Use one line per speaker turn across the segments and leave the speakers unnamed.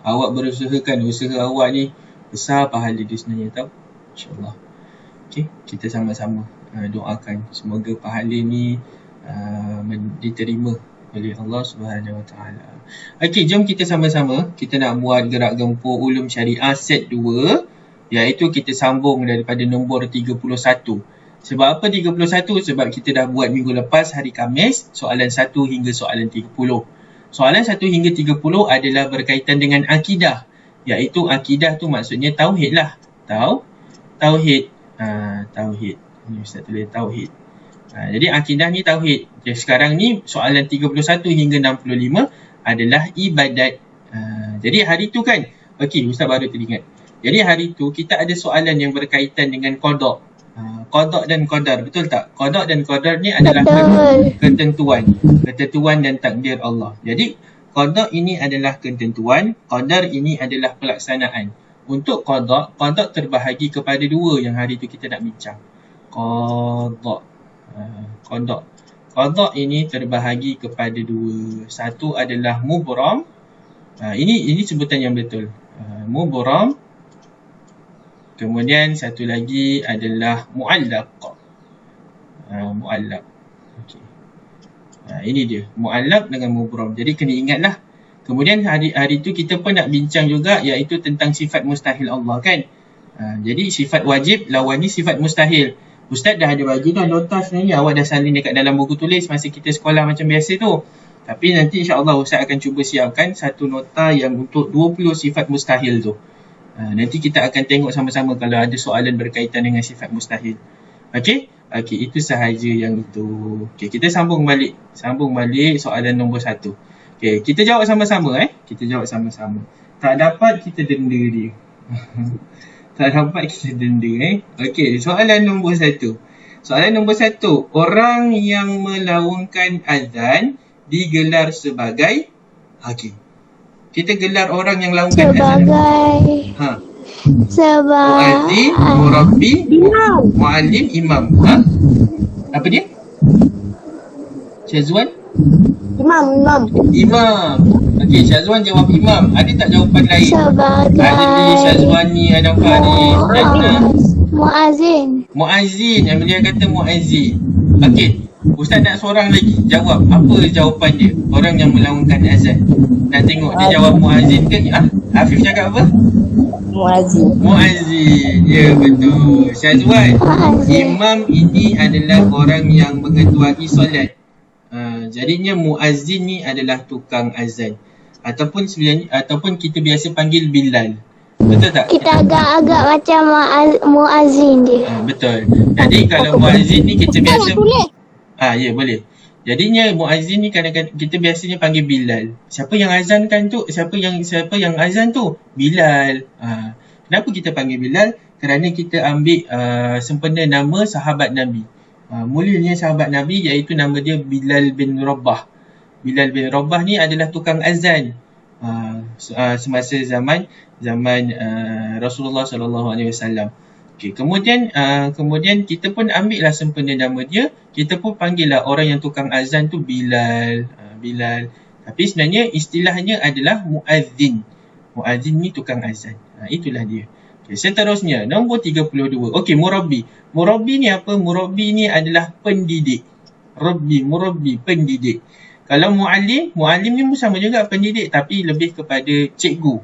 Awak berusahakan, usaha awak ni besar pahala dia sebenarnya tau. InsyaAllah. Okay, kita sama-sama doakan semoga pahala ni diterima oleh Allah Subhanahu Wa Taala. Okey, jom kita sama-sama kita nak buat gerak gempur ulum syariah set 2, iaitu kita sambung daripada nombor 31. Sebab apa 31? Sebab kita dah buat minggu lepas hari Khamis soalan 1 hingga soalan 30. Soalan 1 hingga 30 adalah berkaitan dengan akidah, iaitu akidah tu maksudnya tauhid lah. Tauhid. Tauhid. Ni Ustaz tulis tauhid. Jadi akidah ni tauhid. Okay, sekarang ni soalan 31 hingga 65 adalah ibadat. Jadi hari tu kan, okey, Ustaz baru teringat. Jadi hari tu kita ada soalan yang berkaitan dengan qada. Qada dan qadar, betul tak? Qada dan qadar ni adalah ketentuan dan takdir Allah. Jadi qada ini adalah ketentuan, qadar ini adalah pelaksanaan. Untuk qada terbahagi kepada dua yang hari tu kita nak bincang. Qada ini terbahagi kepada dua. Satu adalah mubram. Ini sebutan yang betul. Mubram. Kemudian satu lagi adalah mu'allaq. Mu'allaq. Okey. Ini dia, mu'allaq dengan mubram. Jadi kena ingatlah. Kemudian hari tu kita pun nak bincang juga, iaitu tentang sifat mustahil Allah kan. Jadi sifat wajib lawan ni sifat mustahil. Ustaz dah ada bagi dah nota sebenarnya, awak dah salin dekat dalam buku tulis masa kita sekolah macam biasa tu. Tapi nanti insya-Allah Ustaz akan cuba siapkan satu nota yang untuk 20 sifat mustahil tu. Nanti kita akan tengok sama-sama kalau ada soalan berkaitan dengan sifat mustahil. Okey, itu sahaja yang itu. Okey, kita sambung balik soalan nombor 1. Okey, kita jawab sama-sama Kita jawab sama-sama. Tak dapat kita denda dia. Tak dapat kita denda Okey, soalan nombor 1. Soalan nombor 1, orang yang melaungkan azan digelar sebagai kita gelar orang yang laungkan azan muazzin, murabbi, muallim, imam. Apa dia? Syazwan?
Imam.
Okey, Syazwan jawab imam. Ada tak jawapan lain? Ada Syazwan ni, ada Muazzin. Yang dia kata muazzin. Okey, Ustaz nak seorang lagi jawab. Apa jawapan dia? Orang yang melaungkan azan. Nak tengok dia jawab muazzin ke? Afif cakap apa? Muazzin. Ya, betul. Syazwan, imam ini adalah orang yang mengetuai solat. Jadinya muazzin ni adalah tukang azan. Ataupun kita biasa panggil Bilal. Betul tak?
Kita agak-agak macam muazzin dia.
Betul. Jadi kalau muazzin ni kita biasa ya boleh. Jadinya muazzin ni kadang-kadang kita biasanya panggil Bilal. Siapa yang azankan tu? Siapa yang azan tu? Bilal. Kenapa kita panggil Bilal? Kerana kita ambil sempena nama sahabat Nabi. Mulianya sahabat Nabi, iaitu nama dia Bilal bin Rabah. Bilal bin Rabah ni adalah tukang azan semasa zaman Rasulullah sallallahu alaihi wasallam. Okey, kemudian kita pun ambil lah sempena nama dia, kita pun panggil lah orang yang tukang azan tu Bilal. Tapi sebenarnya istilahnya adalah muazzin. Muazzin ni tukang azan. Itulah dia. Okay, seterusnya nombor 32. Okey, murabbi. Murabbi ni apa? Murabbi ni adalah pendidik. Murabbi pendidik. Kalau muallim ni pun sama juga pendidik, tapi lebih kepada cikgu,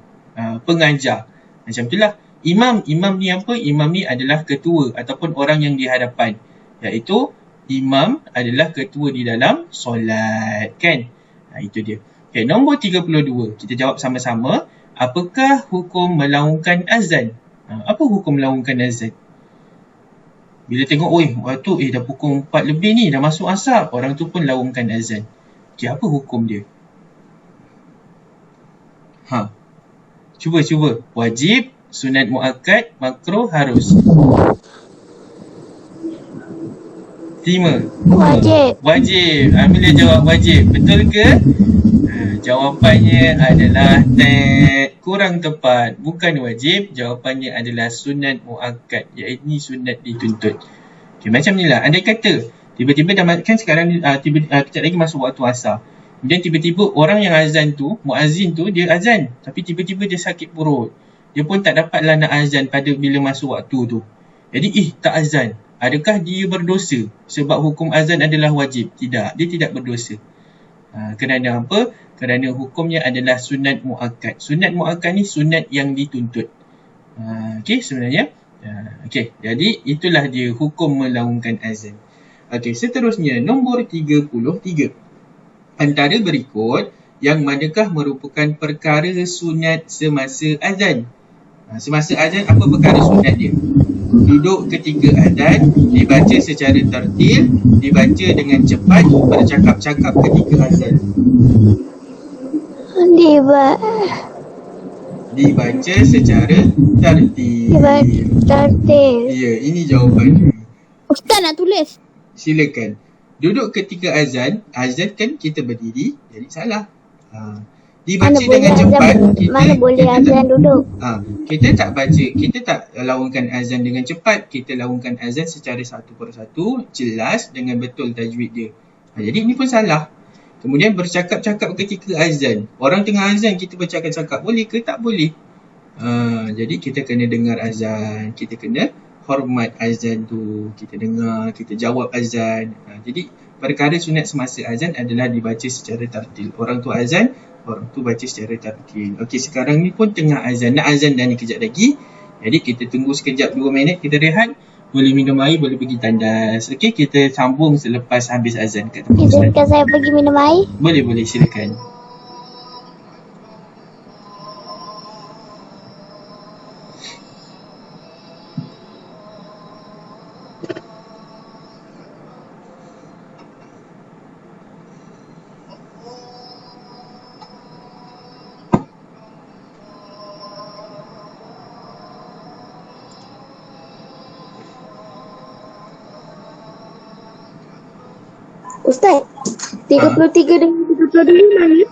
pengajar. Macam itulah. Imam ni apa? Imam ni adalah ketua ataupun orang yang di hadapan. Iaitu imam adalah ketua di dalam solat, kan? Itu dia. Okey, nombor 32. Kita jawab sama-sama. Apakah hukum melaungkan azan? Apa hukum melaungkan azan? Bila tengok, waktu dah pukul 4 lebih ni, dah masuk asar, orang tu pun laungkan azan. Okey, apa hukum dia? Cuba. Wajib, sunat muakkad, makruh, harus. Terima. Wajib. Ambil jawab wajib. Betul ke? Jawapannya adalah kurang tepat. Bukan wajib. Jawapannya adalah sunat muakkad. Iaitu sunat dituntut. Okay, macam ni lah. Andai kata tiba-tiba dah kan sekarang kejap lagi masuk waktu asar. Kemudian tiba-tiba orang yang azan tu, muazzin tu, dia azan. Tapi tiba-tiba dia sakit perut. Dia pun tak dapatlah nak azan pada bila masuk waktu tu. Jadi, tak azan. Adakah dia berdosa? Sebab hukum azan adalah wajib. Tidak, dia tidak berdosa. Kerana apa? Kerana hukumnya adalah sunat muakkad. Sunat muakkad ni sunat yang dituntut. Okey, sebenarnya. Okey, jadi itulah dia hukum melaungkan azan. Okey, seterusnya nombor 33. Antara berikut yang manakah merupakan perkara sunat semasa azan? Semasa azan, apa perkara sunat dia? Duduk ketika azan, dibaca secara tertil, dibaca dengan cepat, bercakap-cakap ketika azan. Dibaca secara tertil. Ya, ini jawapan.
Ustaz nak tulis.
Silakan. Duduk ketika azan kan kita berdiri, jadi salah. Dibaca dengan cepat.
Mana boleh azan duduk?
Kita tak baca, kita tak laungkan azan dengan cepat. Kita laungkan azan secara satu persatu, jelas dengan betul tajwid dia. Jadi ini pun salah. Kemudian bercakap-cakap ketika azan. Orang tengah azan kita bercakap-cakap, boleh ke? Tak boleh. Jadi kita kena dengar azan, kita kena hormat azan tu, kita dengar, kita jawab azan. Jadi perkara sunat semasa azan adalah dibaca secara tartil. Orang tu azan, orang tu baca secara tartil. Okey, sekarang ni pun tengah azan, nak azan dah ni kejap lagi. Jadi kita tunggu sekejap 2 minit, kita rehat. Boleh minum air, boleh pergi tandas. Okey, kita sambung selepas habis azan kat tempat Ustaz.
Izinkan saya pergi minum air?
Boleh, silakan.
Ustaz, 33 dengan 32 mana?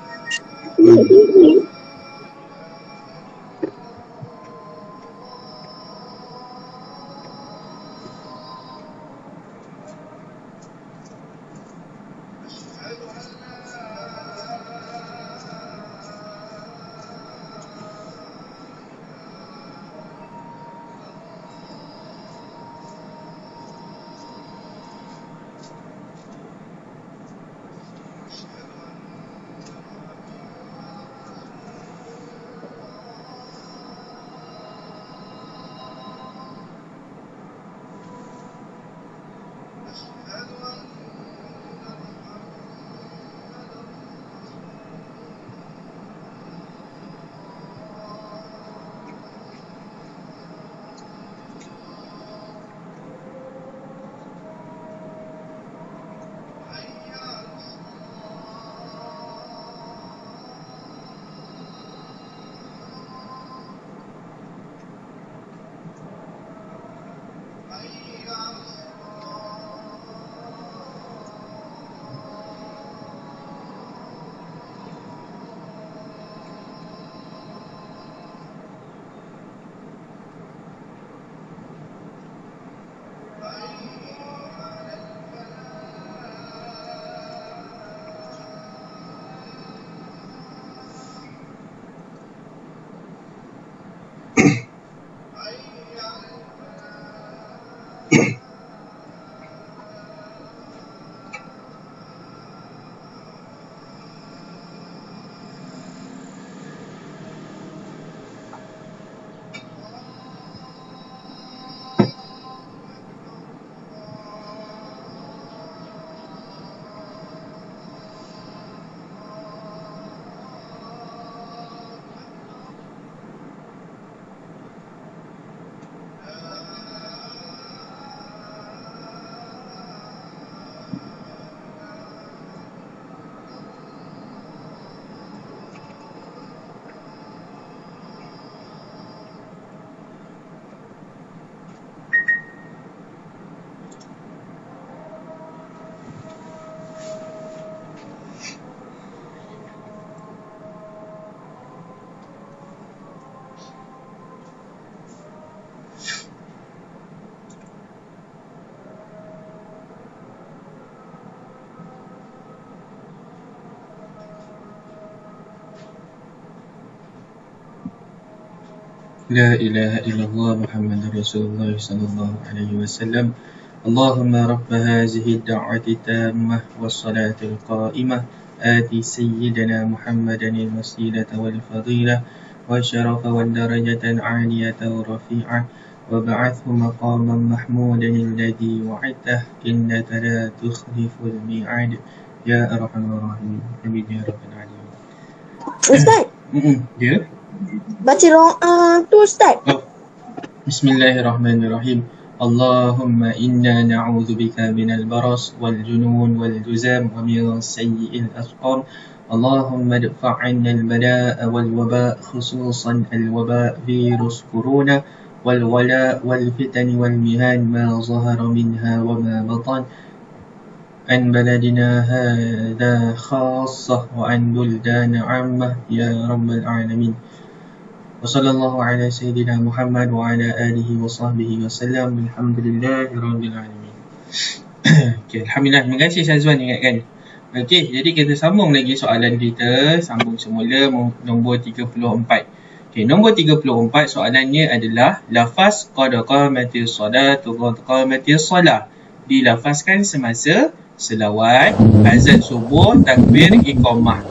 La ilaha illallah Muhammadur Rasulullah sallallahu alaihi wasallam. Allahumma rabb hadhihi ad-da'wati tammah was-salatil qa'imah ati sayyidina Muhammadan al-wasilata wal fadilah wa syarafa wad darajatan 'aliyatan wa rafi'ah wa ba'athu maqaman mahmudan alladhi wa'adtah innaka la tukhliful mi'ad ya arhamar rahimin. Amin ya rabbal alamin.
Ustaz,
Ya.
baca doa tu Ustaz.
Bismillahirrahmanirrahim. Allahumma inna na'udzubika minal baras wal junun wal juzam wa min sayyi'il asqam. Allahumma adfa' 'anna al-bala'a wal waba' khususan al-waba' virus corona wal wala' wal fitan wal mihan ma zahara minha wa ma batan an baladina hadha khassah wa an buldana 'ammah ya rabbal alamin. Wassallallahu ala sayyidina Muhammad wa ala alihi wa sahbihi wa sallam. Alhamdulillahi rabbil alamin. Okay, alhamdulillah. Terima kasih Syazwan ingatkan. Okey, jadi kita sambung lagi soalan kita. Sambung semula nombor 34. Okey, nombor 34 soalannya adalah lafaz qad qamatis salatu qad qamatis salah dilafazkan semasa selawat, azan subuh, takbir, iqamah.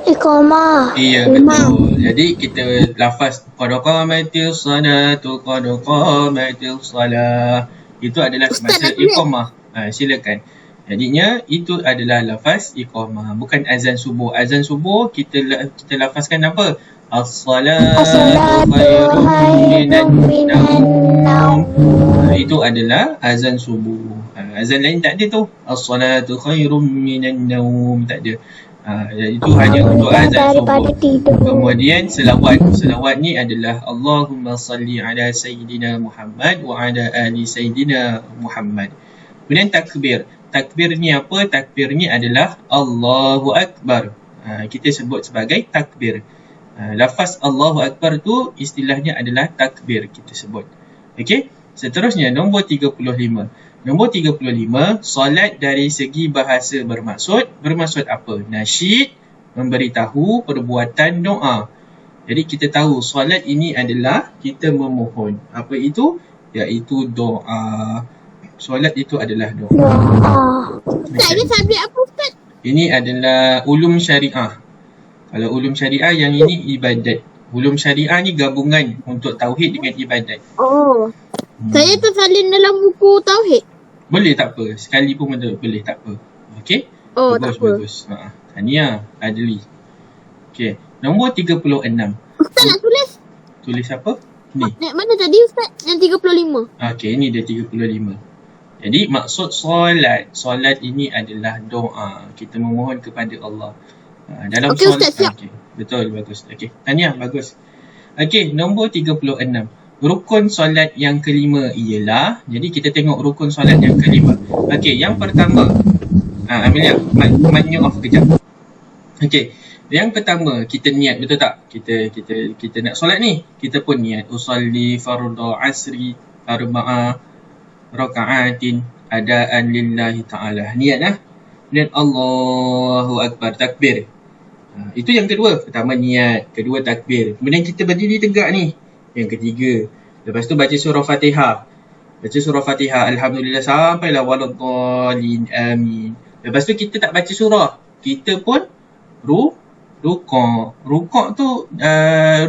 Iqamah.
Iya, betul. Jadi kita lafaz qad qamatis salatu qad qamatis salah. Itu adalah semasa iqamah. Silakan. Jadinya itu adalah lafaz iqamah, bukan azan subuh. Azan subuh kita lafazkan apa? As-salatu khairun minan naum. Itu adalah azan subuh. Azan lain tak ada tu. As-salatu khairun minan naum, tak ada. Itu hanya untuk azan subuh. Kemudian selawat ni adalah Allahumma salli ala sayyidina Muhammad wa ala ali sayyidina Muhammad. Kemudian takbir ni apa? Takbir ni adalah Allahu Akbar. Kita sebut sebagai takbir. Lafaz Allahu Akbar tu istilahnya adalah takbir kita sebut. Okey. Seterusnya nombor 35. Nombor 35, solat dari segi bahasa bermaksud apa? Nasyid, memberitahu perbuatan doa. Jadi kita tahu solat ini adalah kita memohon. Apa itu? Iaitu doa. Solat itu adalah doa.
Ustaz, ini subjek apa Ustaz?
Ini adalah ulum syariah. Kalau ulum syariah, yang ini ibadat. Ulum syariah ni gabungan untuk tauhid dengan ibadat.
Oh. Saya tersalin dalam buku tauhid.
Boleh, tak apa. Sekali pun boleh, tak apa. Okey?
Oh,
bagus,
tak apa.
bagus. Tahniah, Adli. Okey. Nombor 36.
Ustaz nak tulis?
Tulis apa? Ni.
Mana tadi Ustaz? Yang 35.
Okey, ini dia 35. Jadi maksud solat ini adalah doa. Kita memohon kepada Allah. Dalam
Okey Ustaz, siap.
Okay. Betul, bagus. Okey, tahniah, bagus. Okey, nombor 36. Rukun solat yang kelima ialah, jadi kita tengok rukun solat yang kelima. Okey, yang pertama, Amelia, mic off kejap. Okey, yang pertama kita niat, betul tak? Kita nak solat ni, kita pun niat usolli fardhu asri arba'a raka'atin adaan lillahi ta'ala. Niat lah. Dan Allahu Akbar, takbir. Itu yang kedua. Pertama niat, kedua takbir. Kemudian kita berdiri tegak ni. Yang ketiga. Lepas tu baca surah Fatihah. Baca surah Fatihah. Alhamdulillah sampailah waladhdallin. Amin. Lepas tu kita tak baca surah. Kita pun rukuk. Rukuk tu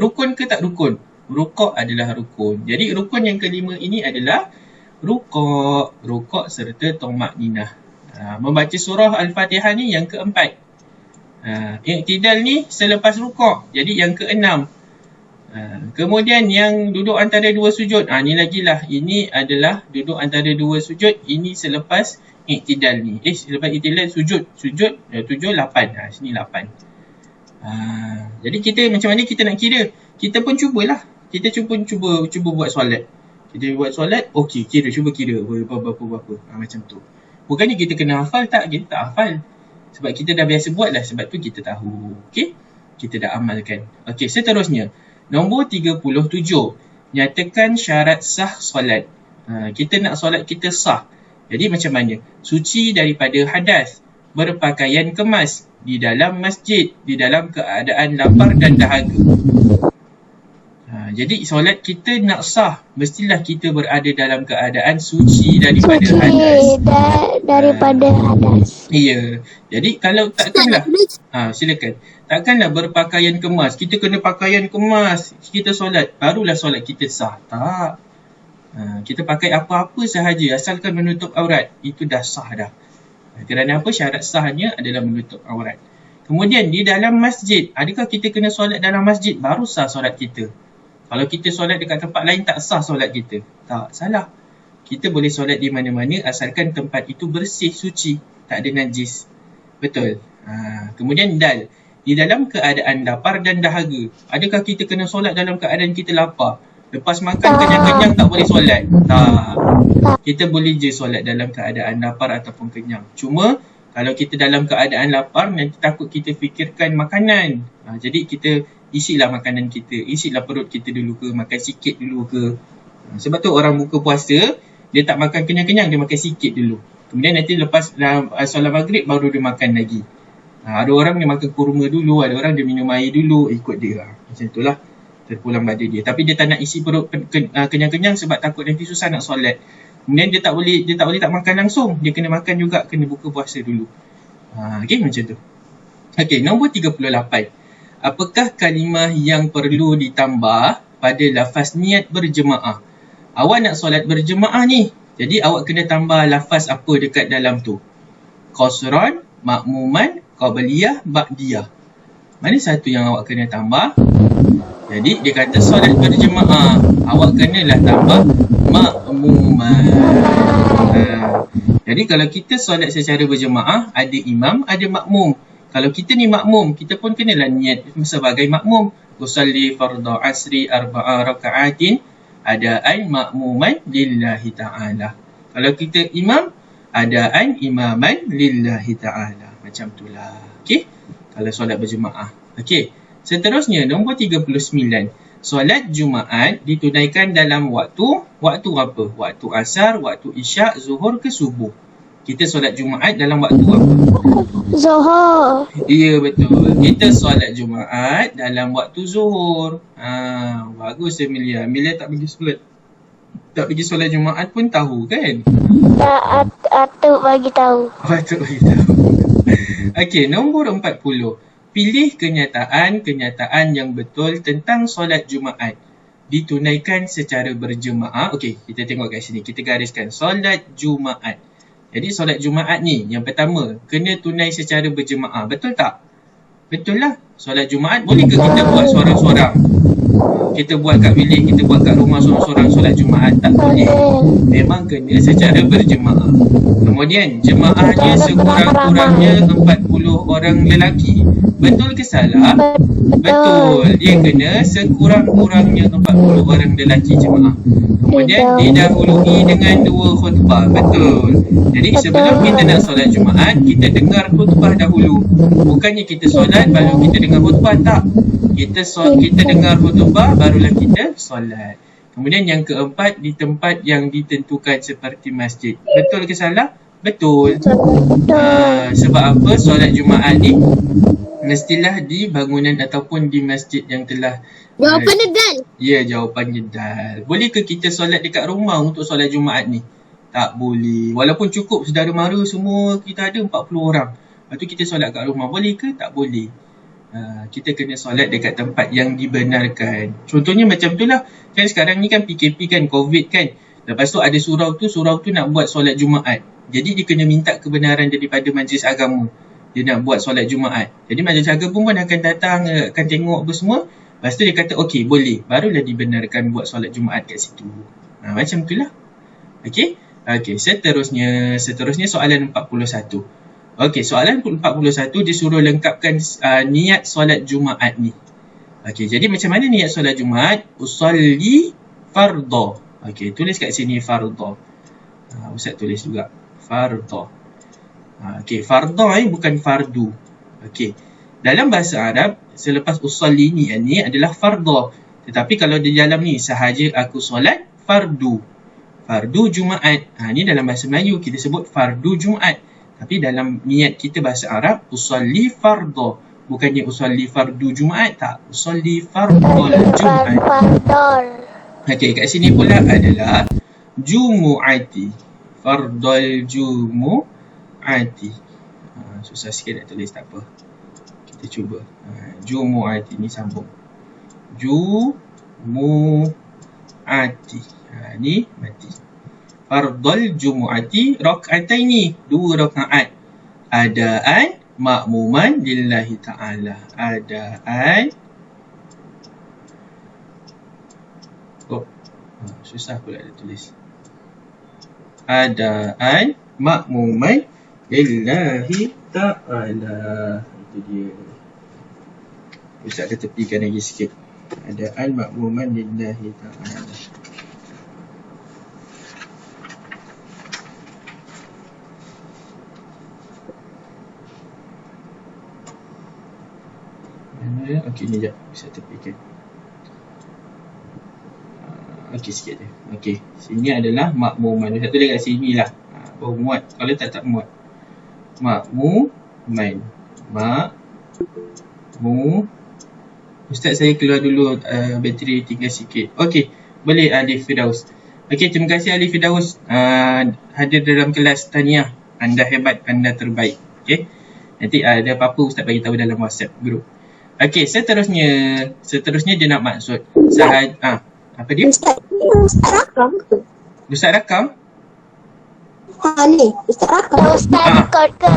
rukun ke tak rukun? Rukuk adalah rukun. Jadi rukun yang kelima ini adalah rukuk. Rukuk serta tumakninah. Membaca surah Al-Fatihah ni yang keempat. Iktidal ni selepas rukuk. Jadi yang keenam. Kemudian yang duduk antara dua sujud. Ni lagi lah. Ini adalah duduk antara dua sujud. Ini selepas iktidal ni. Selepas iktidal sujud. Sujud 7, 8. Sini 8. Jadi kita macam mana kita nak kira? Kita pun cubalah. Kita cuba buat solat. Kita buat solat. Okey, cuba kira berapa. Macam tu. Bukannya kita kena hafal, tak. Kita tak hafal. Sebab kita dah biasa buat lah. Sebab tu kita tahu. Okey? Kita dah amalkan. Okey, seterusnya. Nombor 37. Nyatakan syarat sah solat. Kita nak solat kita sah. Jadi macam mana? Suci daripada hadas. Berpakaian kemas. Di dalam masjid. Di dalam keadaan lapar dan dahaga. Jadi solat kita nak sah, mestilah kita berada dalam keadaan suci daripada hadas.
Daripada hadas.
Ya. Jadi kalau takkanlah, silakan. Takkanlah berpakaian kemas. Kita kena pakaian kemas. Kita solat. Barulah solat kita sah. Tak. Kita pakai apa-apa sahaja asalkan menutup aurat. Itu dah sah dah. Kerana apa? Syarat sahnya adalah menutup aurat. Kemudian di dalam masjid. Adakah kita kena solat dalam masjid? Baru sah solat kita. Kalau kita solat dekat tempat lain tak sah solat kita. Tak, salah. Kita boleh solat di mana-mana asalkan tempat itu bersih, suci. Tak ada najis. Betul. Kemudian dal. Di dalam keadaan lapar dan dahaga. Adakah kita kena solat dalam keadaan kita lapar? Lepas makan kenyang-kenyang tak boleh solat? Tak. Kita boleh je solat dalam keadaan lapar ataupun kenyang. Cuma kalau kita dalam keadaan lapar, nanti takut kita fikirkan makanan. Jadi kita isilah makanan kita. Isilah perut kita dulu ke, makan sikit dulu ke. Sebab tu orang buka puasa, dia tak makan kenyang-kenyang, dia makan sikit dulu. Kemudian nanti lepas solat maghrib baru dia makan lagi. Ada orang dia makan kurma dulu, ada orang dia minum air dulu, ikut dia. Macam itulah terpulang pada dia. Tapi dia tak nak isi perut kenyang-kenyang sebab takut nanti susah nak solat. Kemudian dia tak boleh tak makan langsung. Dia kena makan juga, kena buka puasa dulu. Okey, macam tu. Okey, nombor 38. Apakah kalimah yang perlu ditambah pada lafaz niat berjemaah? Awak nak solat berjemaah ni. Jadi awak kena tambah lafaz apa dekat dalam tu? Qasran, makmuman, qabliyah, ba'diyah. Mana satu yang awak kena tambah? Jadi dia kata solat berjemaah. Awak kenalah tambah makmuman. Jadi kalau kita solat secara berjemaah, ada imam, ada makmum. Kalau kita ni makmum, kita pun kenalah niat sebagai makmum. Usalli fardhu asri arba'a raka'atin adaan makmuman lillahi ta'ala. Kalau kita imam, adaan imaman lillahi ta'ala. Macam itulah. Okey? Kalau solat berjemaah. Okey. Seterusnya, nombor 39. Solat Jumaat ditunaikan dalam waktu apa? Waktu asar, waktu isyak, zuhur ke subuh? Kita solat Jumaat dalam waktu apa?
Zuhur.
Ya, betul. Kita solat Jumaat dalam waktu zuhur. Bagus Emilia. Emilia tak pergi solat. Tak pergi solat Jumaat pun tahu kan?
Atuk bagi tahu.
Atuk bagi tahu. Okey, nombor 40. Pilih kenyataan yang betul tentang solat Jumaat. Ditunaikan secara berjemaah. Okey, kita tengok kat sini. Kita gariskan solat Jumaat. Jadi solat Jumaat ni, yang pertama, kena tunai secara berjemaah. Betul tak? Betul lah. Solat Jumaat, boleh ke kita buat seorang-seorang? Kita buat kat bilik, kita buat kat rumah seorang-seorang solat Jumaat? Tak boleh. Memang kena secara berjemaah. Kemudian, jemaahnya sekurang-kurangnya 40 orang lelaki. Betul ke salah? Betul. Dia kena sekurang-kurangnya 40 orang lelaki jemaah. Kemudian didahului dengan 2 khutbah. Betul. Jadi sebelum kita nak solat Jumaat, kita dengar khutbah dahulu. Bukannya kita solat baru kita dengar khutbah. Tak. Kita dengar khutbah barulah kita solat. Kemudian yang keempat, di tempat yang ditentukan seperti masjid. Betul ke salah? Betul. Sebab apa? Solat Jumaat ni mestilah di bangunan ataupun di masjid yang telah...
Jawapannya dal.
Ya, jawapannya dal. Boleh ke kita solat dekat rumah untuk solat Jumaat ni? Tak boleh. Walaupun cukup saudara mara semua kita ada 40 orang. Lepas tu kita solat kat rumah. Boleh ke? Tak boleh. Kita kena solat dekat tempat yang dibenarkan. Contohnya macam tu lah. Kan sekarang ni kan PKP kan, COVID kan. Lepas tu ada surau tu nak buat solat Jumaat. Jadi dia kena minta kebenaran daripada majlis agama. Dia nak buat solat Jumaat. Jadi majlis agama pun akan datang, akan tengok apa semua. Lepas tu dia kata okey boleh. Barulah dibenarkan buat solat Jumaat kat situ. Macam itulah. Okey. Okey, seterusnya soalan 41. Okey, soalan 41 disuruh lengkapkan niat solat Jumaat ni. Okey, jadi macam mana niat solat Jumaat? Usalli fardhu. Okey, tulis kat sini fardhu. Ustaz tulis juga fardhu. Okey, fardhu bukan fardu. Okey. Dalam bahasa Arab, selepas usalli ni adalah fardhu. Tetapi kalau di dalam ni sahaja aku solat fardu. Fardu Jumaat. Ni dalam bahasa Melayu kita sebut fardu Jumaat. Tapi dalam niat kita bahasa Arab, usalli fardhu. Bukannya usolli fardu Jumaat, tak. Usolli fardul Jumaat.
Fardol.
Okey, kat sini pula adalah Jumu'ati. Fardul Jumu'ati. Susah sikit nak tulis, tak apa. Kita cuba. Jumu'ati ni sambung. Jumu'ati. Ni mati. Fardul Jumu'ati rak'ataini, 2 rakaat. Adaan makmuman lillahi ta'ala. Adaan. Susah pula dia tulis. Adaan makmuman lillahi ta'ala. Itu dia. Ustaz kita tepikan lagi sikit. Adaan makmuman lillahi ta'ala. Okey, ni sekejap. Bisa tepikan. Okey, sikit je. Okey, sini adalah makmuman. Ustaz tulis kat sini lah. Baru muat. Kalau tak muat. Makmuman. Ustaz, saya keluar dulu. Bateri tinggal sikit. Okey, boleh Alif Firdaus. Okey, terima kasih Alif Firdaus. Hadir dalam kelas Tahniah. Anda hebat, anda terbaik. Okey. Nanti ada apa-apa Ustaz bagi tahu dalam WhatsApp group. Okey, seterusnya dia nak maksud apa dia?
Ustaz rakam ke?
Ustaz rakam?
Ni, Ustaz rakam. Ustaz record ke?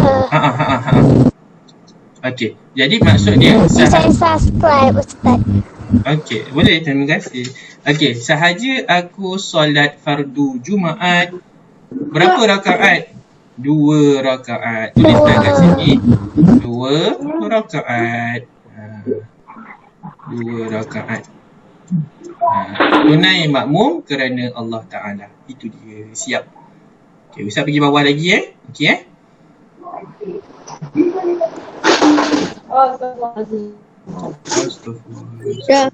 Okey, jadi maksud dia
Saya subscribe Ustaz.
Okey, boleh, terima kasih. Okey, sahaja aku solat fardu Jumaat, berapa rakaat? 2 rakaat. Tuliskan kat sini. 2 rakaat. 2 rakaat. Tunai makmum kerana Allah Ta'ala. Itu dia. Siap. Okey, Ustaz pergi bawah lagi Okey Astagfirullah.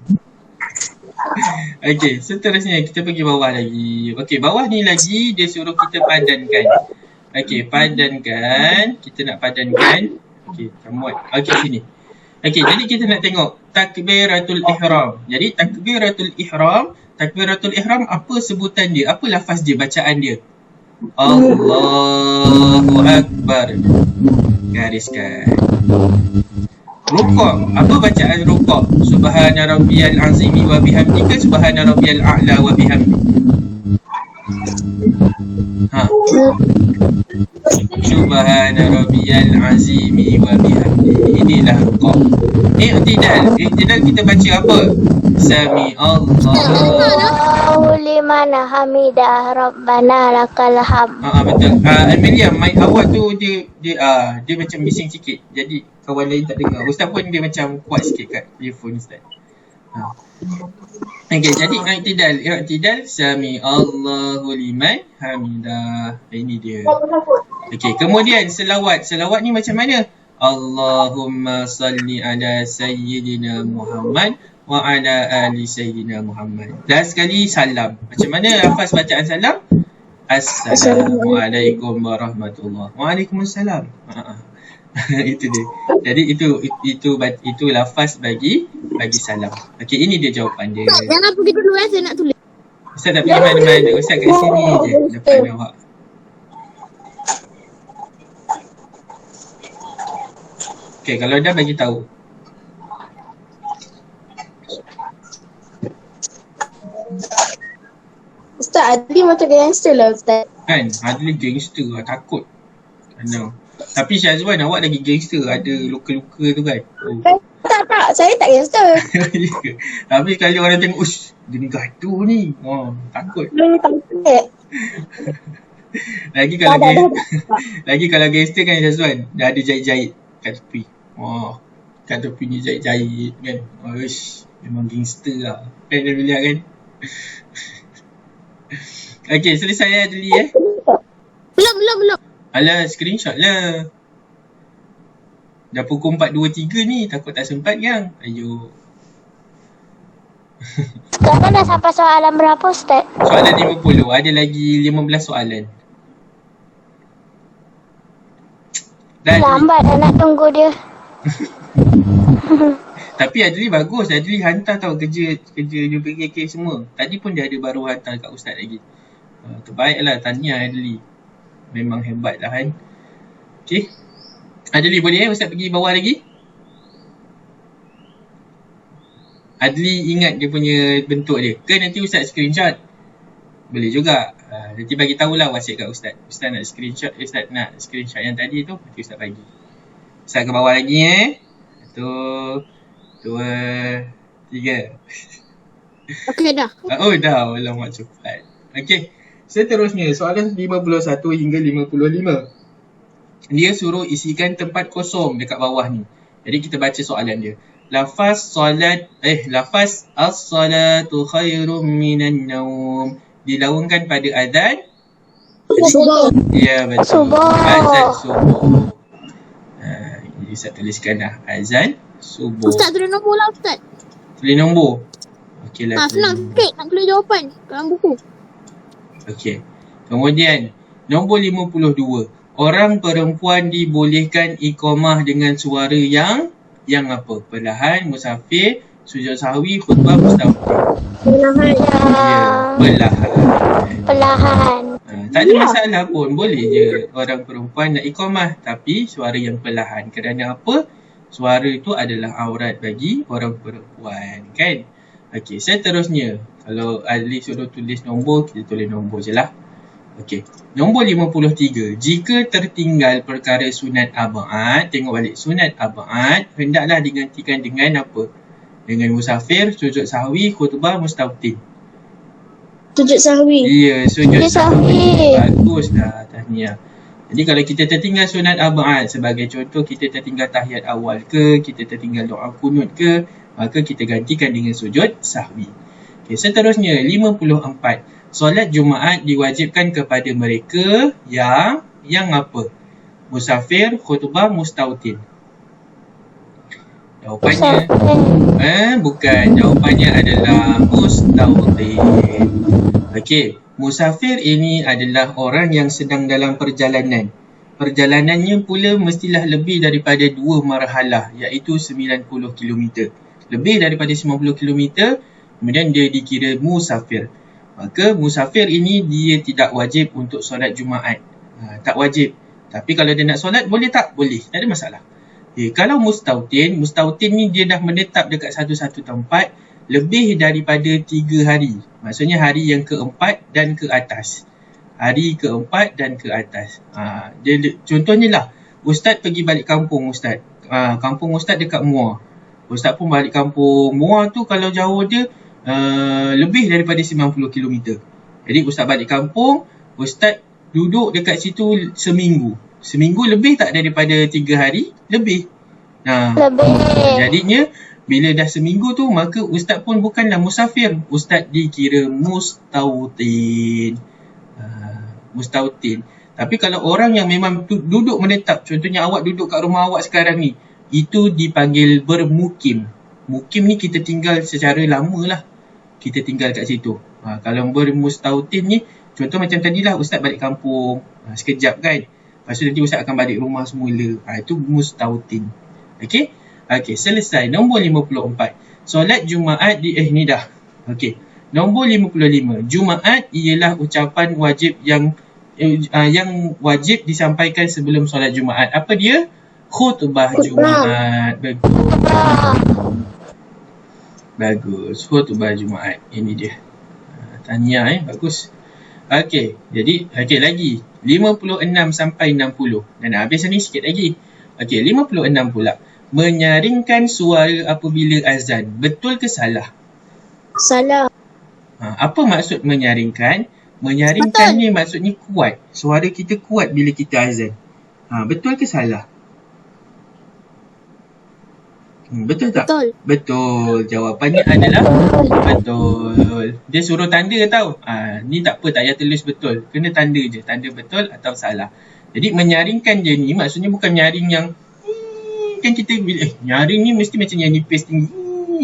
Okey, seterusnya kita pergi bawah lagi. Okey, bawah ni lagi dia suruh kita padankan. Okey, padankan. Kita nak padankan. Okey, muat. Okey, sini. Okey, jadi kita nak tengok takbiratul ihram. Jadi takbiratul ihram apa sebutan dia? Apa lafaz dia, bacaan dia? Allahu Akbar. Gariskan. Rukuk, apa bacaan rukuk? Subhana rabbiyal azimi wa bihamdika, subhana rabbiyal a'la wa bihamdi. Subhana rabbiyal azimi wa bihamdi. Inilah rukuk. I'tidal kita baca apa? Sami Allahu
liman hamidah rabbana lakal hamd.
Betul. Amelia, mic awak tu dia macam bising sikit. Jadi kawan lain tak dengar. Ustaz pun dia macam kuat sikit kat earphone Ustaz. Okey, jadi i'tidal sami Allahu liman hamidah. Ini dia. Okey, kemudian selawat. Selawat ni macam mana? Allahumma salli ala sayyidina Muhammad wa ala ali sayyidina Muhammad. Last sekali salam. Macam mana lafaz bacaan salam? Assalamualaikum warahmatullahi. Waalaikumsalam. Itu dia. Jadi itu lafaz bagi salam. Okey, ini dia jawapan dia.
Jangan pergi dulu saya nak tulis.
Ustaz tak pergi mana-mana. Ustaz kat sini je depan awak. Okey, kalau dah bagi tahu.
Ustaz, Adli macam gangster lah Ustaz.
Kan, Adli gangster lah, takut. Tapi Syazwan, awak lagi gangster, ada luka-luka tu kan.
Tak, saya tak gangster.
Tapi sekali orang tengok, ush, dia ni gaduh ni. Takut. Lagi kalau gangster kan Syazwan, dah ada jahit-jahit kat tepi. Kat tepi ni jahit-jahit kan. Ush, memang gangster lah. Kan dia bilang kan. Okey, selesai Adli
Belum.
Alah, screenshot lah. Dah pukul 4.23 ni, takut tak sempat kan? Ayo.
Sekarang dah sampai soalan berapa Ustaz?
Soalan 50, ada lagi 15 soalan.
Lambat nak tunggu dia.
Tapi Adli bagus. Adli hantar tau kerja UPKK semua. Tadi pun dia ada baru hantar kat Ustaz lagi. Terbaiklah, tahniah Adli. Memang hebat lah kan. Okay. Adli boleh Ustaz pergi bawah lagi? Adli ingat dia punya bentuk dia. Ke nanti Ustaz screenshot? Boleh juga. Nanti bagi tahulah WhatsApp kat Ustaz. Ustaz nak screenshot yang tadi tu, nanti Ustaz bagi. Ustaz ke bawah lagi 1, 2, 3.
Okey dah.
Oh dah, alamak cepat. Okey. Seterusnya soalan 51 hingga 55. Dia suruh isikan tempat kosong dekat bawah ni. Jadi kita baca soalan dia. Lafaz as-salatu khairum minan naum dilaungkan pada azan
Subuh.
ya betul. Azan subuh. Jadi Ustaz tuliskan dah azan subuh.
Ustaz tulis nombor lah Ustaz.
Tulis nombor. Okeylah.
Senang sikit nak tulis jawapan dalam buku.
Okey. Kemudian nombor 52. Orang perempuan dibolehkan iqamah dengan suara yang apa? Perlahan, musafir, sujud sahwi, khutbah, mustafid.
Perlahan.
Ya,
Perlahan.
tak ada masalah pun. Boleh je orang perempuan nak iqamah. Tapi suara yang perlahan. Kerana apa? Suara itu adalah aurat bagi orang perempuan. Kan? Okey, seterusnya. Kalau Adli suruh tulis nombor, kita tulis nombor je lah. Okey. Nombor 53. Jika tertinggal perkara sunat ab'ad, tengok balik. Sunat ab'ad hendaklah digantikan dengan apa? Dengan musafir, sujud sahwi, khutbah, mustautin.
Sujud sahwi.
Ya, sujud
Sujud
sahwi.
sahwi.
Baguslah, tahniah. Jadi kalau kita tertinggal sunat ab'ad, sebagai contoh kita tertinggal tahiyat awal ke, kita tertinggal doa kunut ke, maka kita gantikan dengan sujud sahwi. Okay, seterusnya 54. Solat Jumaat diwajibkan kepada mereka yang apa? Musafir, khutbah, mustautin. Jawapannya bukan. Jawapannya adalah mustautin. Okey, musafir ini adalah orang yang sedang dalam perjalanan. Perjalanannya pula mestilah lebih daripada 2 marhalah, iaitu 90 km. Lebih daripada 90 km, kemudian dia dikira musafir. Maka musafir ini dia tidak wajib untuk solat Jumaat. Tak wajib. Tapi kalau dia nak solat, boleh tak? Boleh. Tak ada masalah. Kalau mustautin ni dia dah menetap dekat satu-satu tempat lebih daripada 3 hari. Maksudnya hari yang keempat dan ke atas. Hari keempat dan ke atas. Contohnya lah, Ustaz pergi balik kampung Ustaz. Kampung Ustaz dekat Muar. Ustaz pun balik kampung Muar tu, kalau jauh dia lebih daripada 90 km. Jadi Ustaz balik kampung, Ustaz duduk dekat situ seminggu. Seminggu lebih tak daripada 3 hari? Lebih.
Lebih.
Jadinya bila dah seminggu tu, maka Ustaz pun bukanlah musafir. Ustaz dikira mustautin. Mustautin. Tapi kalau orang yang memang duduk menetap, contohnya awak duduk kat rumah awak sekarang ni, itu dipanggil bermukim. Mukim ni kita tinggal secara lama lah. Kita tinggal kat situ. Kalau bermustautin ni, contoh macam tadilah Ustaz balik kampung sekejap kan. Lepas tu nanti Ustaz akan balik rumah semula. Itu mustautin. Okey? Okey, selesai. Nombor 54. Solat Jumaat ni dah. Okey. Nombor 55. Jumaat ialah ucapan wajib yang wajib disampaikan sebelum solat Jumaat. Apa dia? Khutbah Jumaat. Bagus. Khutbah Jumaat. Ini dia. Tahniah bagus. Okey. Jadi, lagi. 56 sampai 60. Dan habis ni sikit lagi. Okey, 56 pula. Menyaringkan suara apabila azan. Betul ke salah?
Salah.
Apa maksud menyaringkan? Menyaringkan ni maksudnya kuat. Suara kita kuat bila kita azan. Betul ke salah? Betul tak?
Betul.
Betul. Jawapannya adalah betul. Dia suruh tanda tau. Ni tak apa, tak payah tulis betul. Kena tanda je. Tanda betul atau salah. Jadi menyaringkan je ni maksudnya bukan nyaring yang kan kita nyaring ni mesti macam yang nipis tinggi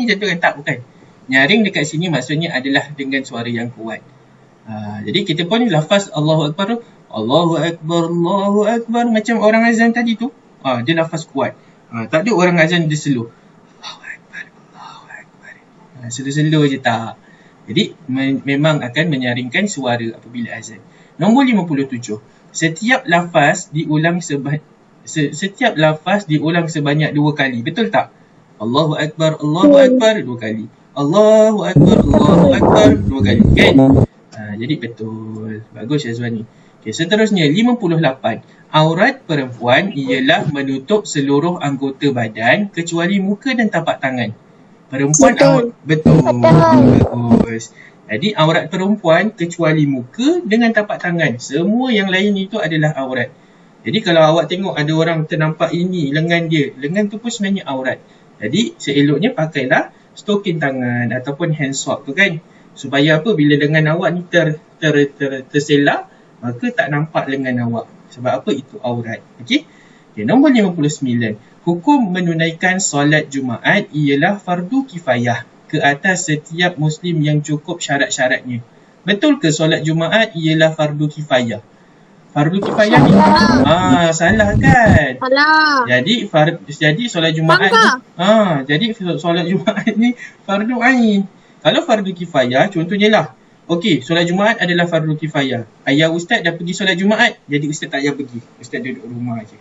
macam tu kan. Tak, bukan. Nyaring dekat sini maksudnya adalah dengan suara yang kuat. Jadi kita pun lafaz Allahu Akbar tu, Allahu Akbar, Allahu Akbar, macam orang azan tadi tu. Dia lafaz kuat. Tak ada orang azan dia slow. Slow-slow je tak. Jadi memang akan menyaringkan suara apabila azan. Nombor 57. Setiap lafaz diulang sebanyak 2 kali. Betul tak? Allahu Akbar 2 kali. Allahu Akbar 2 kali. Kan? Jadi betul. Bagus Syazwani. Okay, seterusnya 58. Aurat perempuan ialah menutup seluruh anggota badan kecuali muka dan tapak tangan. Perempuan betul. Bagus. Jadi aurat perempuan kecuali muka dengan tapak tangan. Semua yang lain itu adalah aurat. Jadi kalau awak tengok ada orang ternampak ini lengan dia, lengan tu pun sebenarnya aurat. Jadi seeloknya pakailah stokin tangan ataupun hand swab tu kan. Supaya apa? Bila lengan awak ni terselak, maka tak nampak lengan awak. Sebab apa? Itu aurat. Okey. Okay, nombor 59. Hukum menunaikan solat Jumaat ialah fardu kifayah ke atas setiap Muslim yang cukup syarat-syaratnya. Betul ke solat Jumaat ialah fardu kifayah? Fardu kifayah ni? Salah kan?
Salah.
Jadi solat Jumaat ni, solat Jumaat ni fardu ain. Kalau fardu kifayah, contohnya lah, okey, solat Jumaat adalah fardu kifayah. Ayah ustaz dah pergi solat Jumaat, jadi ustaz tak payah pergi. Ustaz duduk rumah je.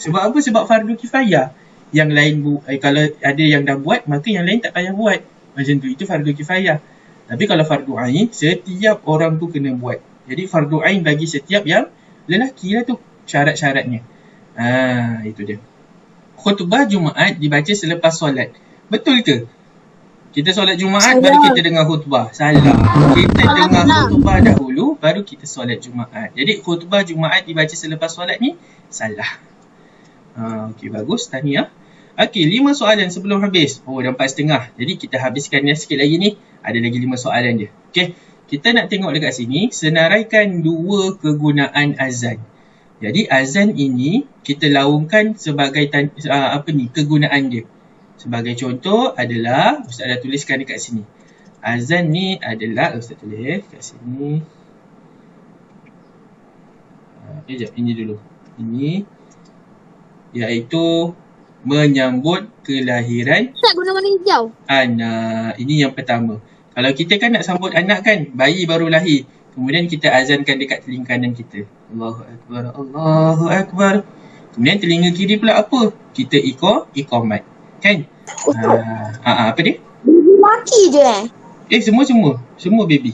Sebab apa? Sebab fardu kifayah. Yang lain kalau ada yang dah buat, maka yang lain tak payah buat. Macam tu, itu fardu kifayah. Tapi kalau fardu ain, setiap orang tu kena buat. Jadi fardu ain bagi setiap yang lelaki lah tu syarat-syaratnya. Itu dia. Khutbah Jumaat dibaca selepas solat. Betul ke? Kita solat Jumaat baru kita dengar khutbah. Salah. Kita dengar khutbah dahulu baru kita solat Jumaat. Jadi khutbah Jumaat dibaca selepas solat ni salah. Okey, bagus. Tahniah. Okey, 5 soalan sebelum habis. Dah 4.30. Jadi kita habiskan sikit lagi ni. Ada lagi 5 soalan je. Okey. Kita nak tengok dekat sini, senaraikan 2 kegunaan azan. Jadi azan ini kita laungkan sebagai kegunaan dia. Sebagai contoh adalah, Ustaz dah tuliskan dekat sini. Azan ni adalah, Ustaz tulis kat sini. Sekejap, ini dulu. Ini iaitu menyambut kelahiran
Ustaz guna warna hijau.
anak. Ini yang pertama. Kalau kita kan nak sambut anak kan, bayi baru lahir. Kemudian kita azankan dekat telinga kanan kita. Allahu Akbar, Allahu Akbar. Kemudian telinga kiri pula apa? Kita iqamat. Kan? Apa dia?
Laki je
Semua baby.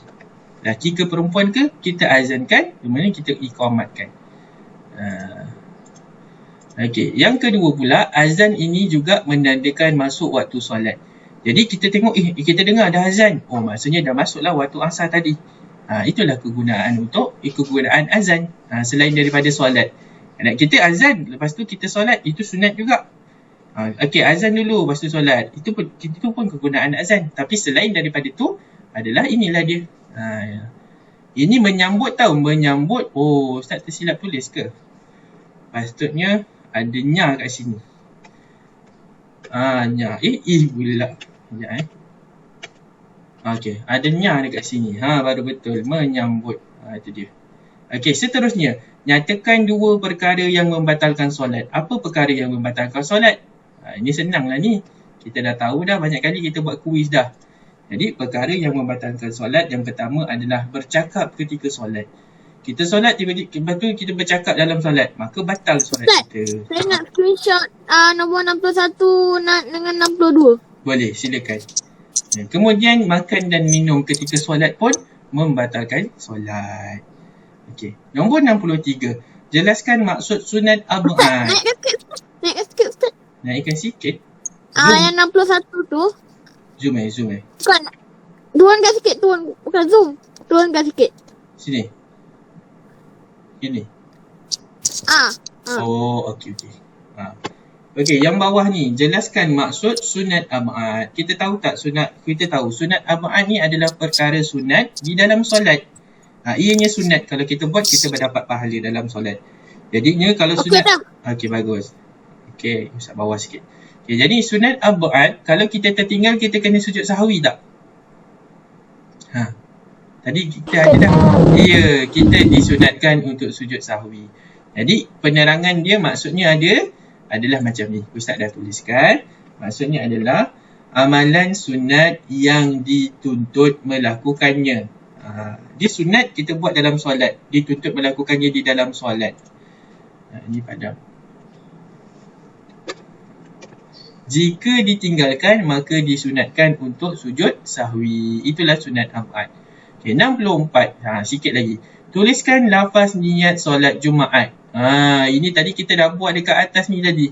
Laki ke perempuan ke, kita azankan, kemudian kita iqamatkan. Okey, yang kedua pula, azan ini juga menandakan masuk waktu solat. Jadi kita tengok, kita dengar dah azan. Maksudnya dah masuklah waktu asar tadi. Itulah kegunaan azan. Selain daripada solat. Kita azan, lepas tu kita solat, itu sunat juga. Okey, azan dulu, lepas tu solat. Itu pun kegunaan azan. Tapi selain daripada tu, adalah inilah dia. Ini menyambut tau, menyambut. Ustaz tersilap tulis ke? Patutnya ada nya kat sini. Nya. Pula. Sekejap Okey, ada nya dekat sini. Baru betul. Menyambut. Itu dia. Okey, seterusnya. Nyatakan 2 perkara yang membatalkan solat. Apa perkara yang membatalkan solat? Ini senang lah ni. Kita dah tahu dah, banyak kali kita buat kuis dah. Jadi, perkara yang membatalkan solat, yang pertama adalah bercakap ketika solat. Kita solat, lepas tu kita bercakap dalam solat. Maka batal solat kita.
Saya nak screenshot nombor 61 dengan 62.
Boleh, silakan. Kemudian, makan dan minum ketika solat pun membatalkan solat. Okey. Nombor 63. Jelaskan maksud sunat ab'ad.
Naikkan sikit, Ustaz.
Naikkan sikit.
Yang 61 tu.
Zoom.
Bukan. Turunkan sikit, bukan zoom. Turunkan sikit.
Sini. Ini. Okey. Okey, yang bawah ni jelaskan maksud sunat ab'ad. Kita tahu tak sunat ab'ad ni adalah perkara sunat di dalam solat. Ianya sunat. Kalau kita buat, kita berdapat pahala dalam solat. Jadinya kalau sunat. Okey, bagus. Okey, usap bawah sikit. Okey, jadi sunat ab'ad, kalau kita tertinggal, kita kena sujud sahwi tak? Tadi kita ada dah. Ya, kita disunatkan untuk sujud sahwi. Jadi penerangan dia maksudnya adalah macam ni. Ustaz dah tuliskan. Maksudnya adalah amalan sunat yang dituntut melakukannya. Dia sunat kita buat dalam solat, dituntut melakukannya di dalam solat. Ini padam. Jika ditinggalkan, maka disunatkan untuk sujud sahwi. Itulah sunat abad. Okay, 64. Sikit lagi. Tuliskan lafaz niat solat Jumaat. Ini tadi kita dah buat dekat atas ni tadi.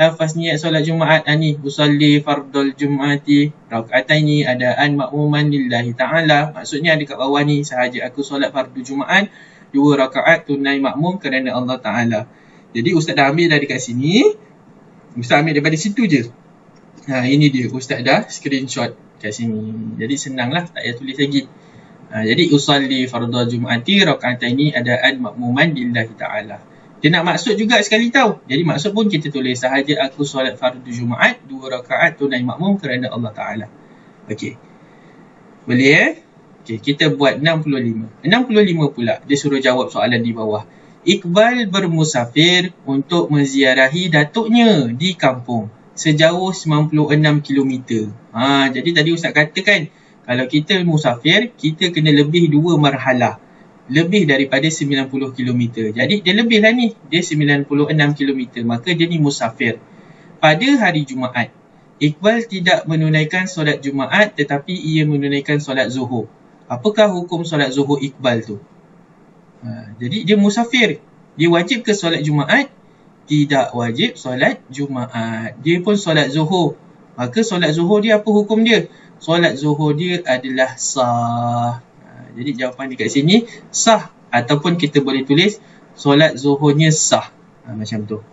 Lafaz niat solat Jumaat ni. Usalli fardul Jum'ati. Raka'ataini adaan makmuman lillahi ta'ala. Maksudnya ada kat bawah ni. Sahaja aku solat fardu Jumaat. 2 rakaat tunai makmum kerana Allah Ta'ala. Jadi Ustaz dah ambil dah dekat sini. Ustaz ambil daripada situ je. Ini dia. Ustaz dah screenshot kat sini. Jadi senanglah. Tak payah tulis lagi. Jadi usalli fardhu jum'ati raka'ataini adaan makmuman lillahi ta'ala. Dia nak maksud juga sekali tahu. Jadi maksud pun kita tulis. Sahaja aku solat fardu Jumaat 2 rakaat tunai makmum kerana Allah Ta'ala. Okey. Boleh Okey, kita buat 65. 65 pula. Dia suruh jawab soalan di bawah. Iqbal bermusafir untuk menziarahi datuknya di kampung sejauh 96 km. Jadi tadi Ustaz katakan kalau kita musafir, kita kena lebih 2 marhalah. Lebih daripada 90 km. Jadi dia lebih lah ni. Dia 96 km. Maka dia ni musafir. Pada hari Jumaat, Iqbal tidak menunaikan solat Jumaat tetapi ia menunaikan solat Zuhur. Apakah hukum solat Zuhur Iqbal tu? Jadi dia musafir. Dia wajib ke solat Jumaat? Tidak wajib solat Jumaat. Dia pun solat Zuhur. Maka solat Zuhur dia apa hukum dia? Solat Zuhur dia adalah sah. Jadi jawapan dekat sini sah. Ataupun kita boleh tulis solat Zuhurnya sah. Macam tu.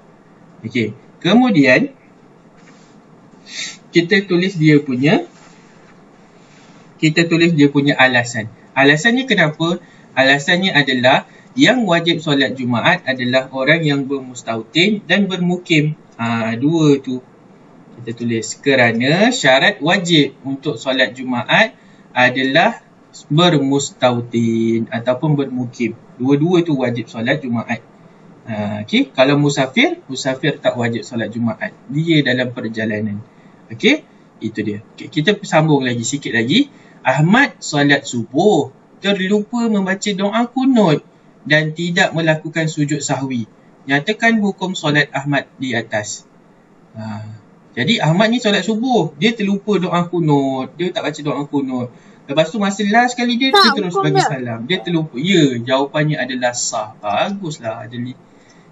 Okey. Kemudian kita tulis dia punya alasan. Alasannya kenapa? Alasannya adalah yang wajib solat Jumaat adalah orang yang bermustautin dan bermukim. Dua tu kita tulis. Kerana syarat wajib untuk solat Jumaat adalah bermustautin ataupun bermukim. Dua-dua tu wajib solat Jumaat. Okey, kalau musafir tak wajib solat Jumaat. Dia dalam perjalanan. Okey, itu dia. Okay, kita sambung lagi sikit lagi. Ahmad solat subuh terlupa membaca doa kunut dan tidak melakukan sujud sahwi. Nyatakan hukum solat Ahmad di atas. Jadi Ahmad ni solat subuh, dia terlupa doa kunut, dia tak baca doa kunut. Lepas tu masa last sekali dia terus bagi salam. Dia terlupa. Ya, jawapannya adalah sah. Baguslah Adli.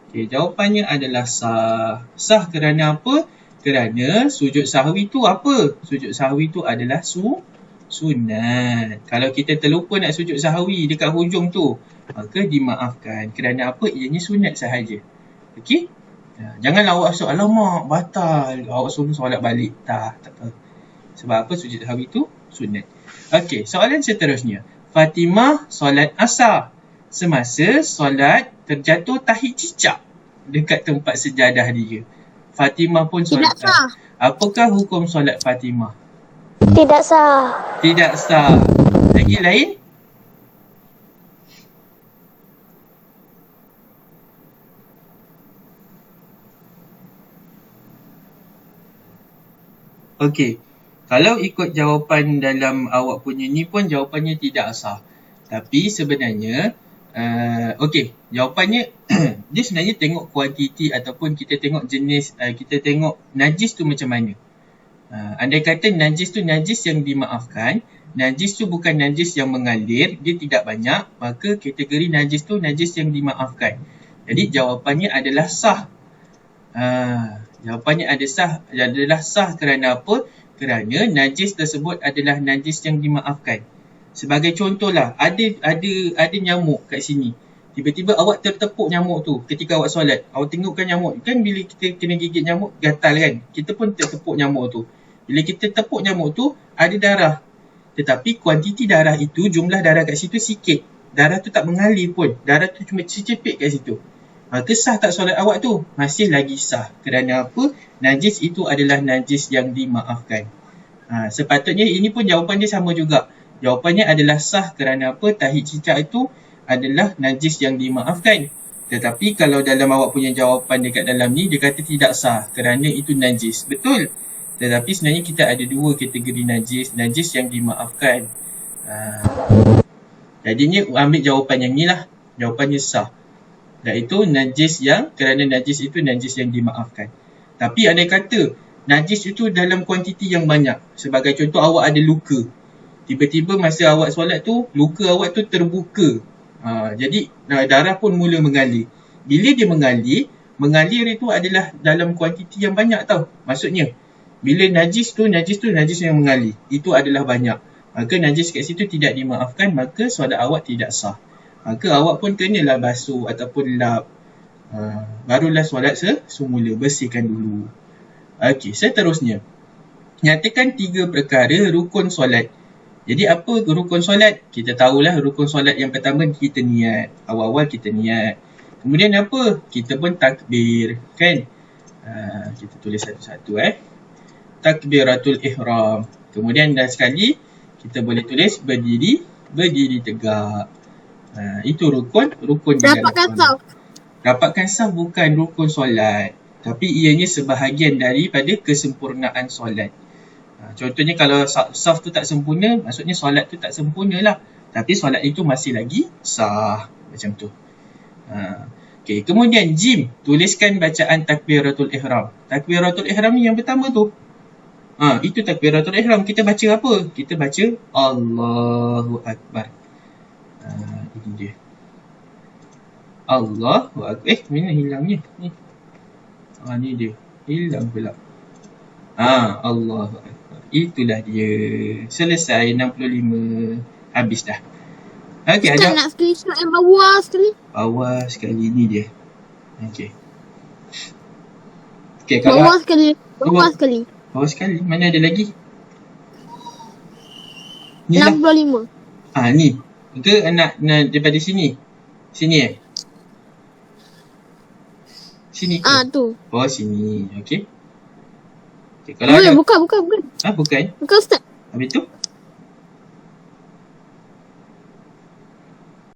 Okey, jawapannya adalah sah. Sah kerana apa? Kerana sujud sahwi tu apa? Sujud sahwi tu adalah sunat. Kalau kita terlupa nak sujud sahwi dekat hujung tu, maka dimaafkan. Kerana apa? Ianya sunat sahaja. Okey? Janganlah awak rasa, alamak, batal. Awak suruh solat balik. Tak apa. Sebab apa? Sujud sahwi tu sunat. Okey, soalan seterusnya. Fatimah solat asar. Semasa solat terjatuh tahi cicak dekat tempat sejadah dia. Fatimah pun solat sah. Apakah hukum solat Fatimah?
Tidak sah.
Tidak sah. Lagi lain? Okey. Kalau ikut jawapan dalam awak punya ni pun jawapannya tidak sah. Tapi sebenarnya okey, jawapannya dia sebenarnya tengok kuantiti ataupun kita tengok jenis, kita tengok najis tu macam mana. Andai kata najis tu najis yang dimaafkan, najis tu bukan najis yang mengalir, dia tidak banyak, maka kategori najis tu najis yang dimaafkan. Jadi jawapannya adalah sah. Jawapannya adalah sah kerana apa? Kerana najis tersebut adalah najis yang dimaafkan. Sebagai contohlah, ada nyamuk kat sini. Tiba-tiba awak tertepuk nyamuk tu ketika awak solat. Awak tengokkan nyamuk. Kan bila kita kena gigit nyamuk, gatal kan? Kita pun tertepuk nyamuk tu. Bila kita tepuk nyamuk tu, ada darah. Tetapi kuantiti darah itu, jumlah darah kat situ sikit. Darah tu tak mengalir pun. Darah tu cuma secepik kat situ. Maka sah tak solat awak tu? Masih lagi sah. Kerana apa? Najis itu adalah najis yang dimaafkan. Sepatutnya ini pun jawapan dia sama juga. Jawapannya adalah sah kerana apa? Tahi cicak itu adalah najis yang dimaafkan. Tetapi kalau dalam awak punya jawapan dekat dalam ni, dia kata tidak sah kerana itu najis. Betul. Tetapi sebenarnya kita ada dua kategori najis. Najis yang dimaafkan. Jadinya ambil jawapan yang ni lah. Jawapannya sah. Iaitu najis yang, kerana najis itu najis yang dimaafkan. Tapi andai kata najis itu dalam kuantiti yang banyak. Sebagai contoh, awak ada luka. Tiba-tiba masa awak solat tu, luka awak tu terbuka. Jadi darah pun mula mengalir. Bila dia mengalir itu adalah dalam kuantiti yang banyak tau. Maksudnya, bila najis tu najis yang mengalir. Itu adalah banyak. Maka najis kat situ tidak dimaafkan, maka solat awak tidak sah. Maka awak pun kenalah basuh ataupun lap. Barulah solat semula. Bersihkan dulu. Okey, seterusnya. Nyatakan 3 perkara rukun solat. Jadi apa rukun solat? Kita tahulah rukun solat yang pertama kita niat. Awal-awal kita niat. Kemudian apa? Kita pun takbir. Kan? Kita tulis satu-satu. Takbiratul ihram. Kemudian dah sekali kita boleh tulis berdiri tegak. Itu rukun di dalam solat. Dapatkan saf bukan rukun solat, tapi ianya sebahagian daripada kesempurnaan solat. Contohnya kalau saf tu tak sempurna, maksudnya solat tu tak sempurna lah. Tapi solat itu masih lagi sah. Macam tu. Okay. Kemudian Jim, tuliskan bacaan takbiratul ihram. Takbiratul ihram ni yang pertama tu. Itu takbiratul ihram. Kita baca apa? Kita baca Allahu Akbar. Ini dia. Allahu Akbar. Mana hilangnya? Ni dia. Hilang pula. Allahu Akbar. Itulah dia. Selesai 65. Habis dah. Okay,
Ustaz nak screenshot yang bawah sekali.
Bawah sekali ni dia. Okay. Okay, kalau
Bawah sekali. Bawah sekali.
Bawah sekali. Mana ada lagi? Ni lah.
65.
Ni. Ke nak daripada sini? Sini Sini ke?
Tu.
Oh, sini. Okay. Kalau ada.
Bukan.
Bukan?
Bukan Ustaz.
Habis tu?